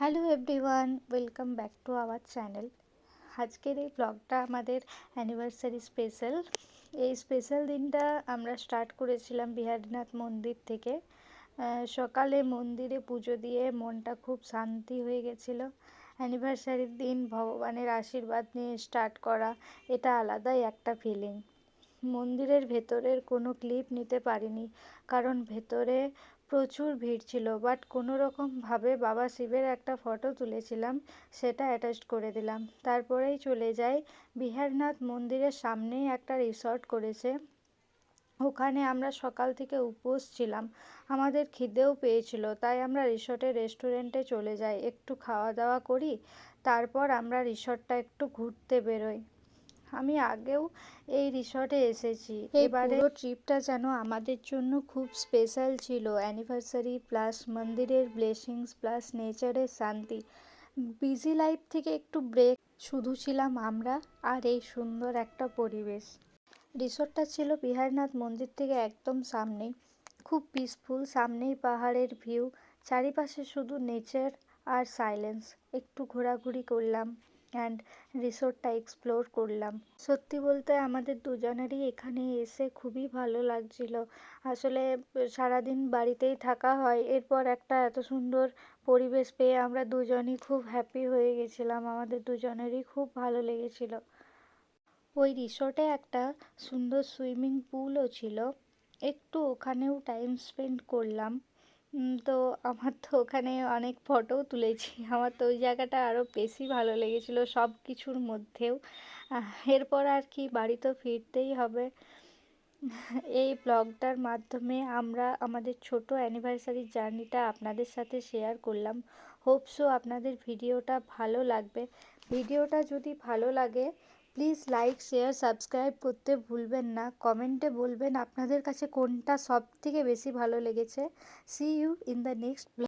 Hello everyone, welcome back to our channel. আজকের এই ব্লগটা আমাদের অ্যানিভার্সারি স্পেশাল। এই স্পেশাল দিনটা আমরা স্টার্ট করেছিলাম বিহারীনাথ মন্দির থেকে। সকালে মন্দিরে পুজো দিয়ে মনটা খুব শান্তি হয়ে গেছিলো। অ্যানিভার্সারির দিন ভগবানের আশীর্বাদ নিয়ে স্টার্ট করা, এটা আলাদাই একটা ফিলিং। মন্দিরের ভেতরের কোনো ক্লিপ নিতে পারিনি, কারণ ভেতরে প্রচুর ভিড় ছিল। বাট কোনো রকমভাবে বাবা শিবের একটা ফটো তুলেছিলাম, সেটা অ্যাটাচ করে দিলাম। তারপরেই চলে যাই বিহারনাথ মন্দিরের সামনেই একটা রিসর্ট করেছে, ওখানে আমরা সকাল থেকে উপোস ছিলাম। আমাদের খিদেও পেয়েছিল, তাই আমরা রিসর্টের রেস্টুরেন্টে চলে যাই, একটু খাওয়া দাওয়া করি, তারপর আমরা রিসর্টটা একটু ঘুরতে বেরোই। আমি আগেও এই রিসর্টে এসেছি। এবারে পুরো ট্রিপটা যেন আমাদের জন্য খুব স্পেশাল ছিল। অ্যানিভার্সারি প্লাস মন্দিরের ব্লেসিংস প্লাস নেচারের শান্তি, বিজি লাইফ থেকে একটু ব্রেক, শুধু ছিলাম আমরা আর এই সুন্দর একটা পরিবেশ। রিসর্টটা ছিল বিহারনাথ মন্দির থেকে একদম সামনেই, খুব পিসফুল। সামনেই পাহাড়ের ভিউ, চারিপাশে শুধু নেচার আর সাইলেন্স। একটু ঘোরাঘুরি করলাম অ্যান্ড রিসোর্টটা এক্সপ্লোর করলাম। সত্যি বলতে আমাদের দুজনেরই এখানে এসে খুবই ভালো লাগছিল। আসলে সারাদিন বাড়িতেই থাকা হয়, এরপর একটা এত সুন্দর পরিবেশ পেয়ে আমরা দুজনই খুব হ্যাপি হয়ে গেছিলাম। আমাদের দুজনেরই খুব ভালো লেগেছিল। ওই রিসর্টে একটা সুন্দর সুইমিং পুলও ছিল, একটু ওখানেও টাইম স্পেন্ড করলাম। তো আমার তো ওখানে অনেক ফটোও তুলেছি। আমার তো ওই জায়গাটা আরও বেশি ভালো লেগেছিলো সব কিছুর মধ্যেও। এরপর আর কি, বাড়ি তো ফিরতেই হবে। এই ব্লগটার মাধ্যমে আমরা আমাদের ছোট অ্যানিভার্সারি জার্নিটা আপনাদের সাথে শেয়ার করলাম। হোপসো আপনাদের ভিডিওটা ভালো লাগবে। ভিডিওটা যদি ভালো লাগে, প্লিজ লাইক শেয়ার সাবস্ক্রাইব করতে ভুলবেন না। কমেন্টে বলবেন আপনাদের কাছে কোনটা সব থেকে বেশি ভালো লেগেছে। See you in the next blog.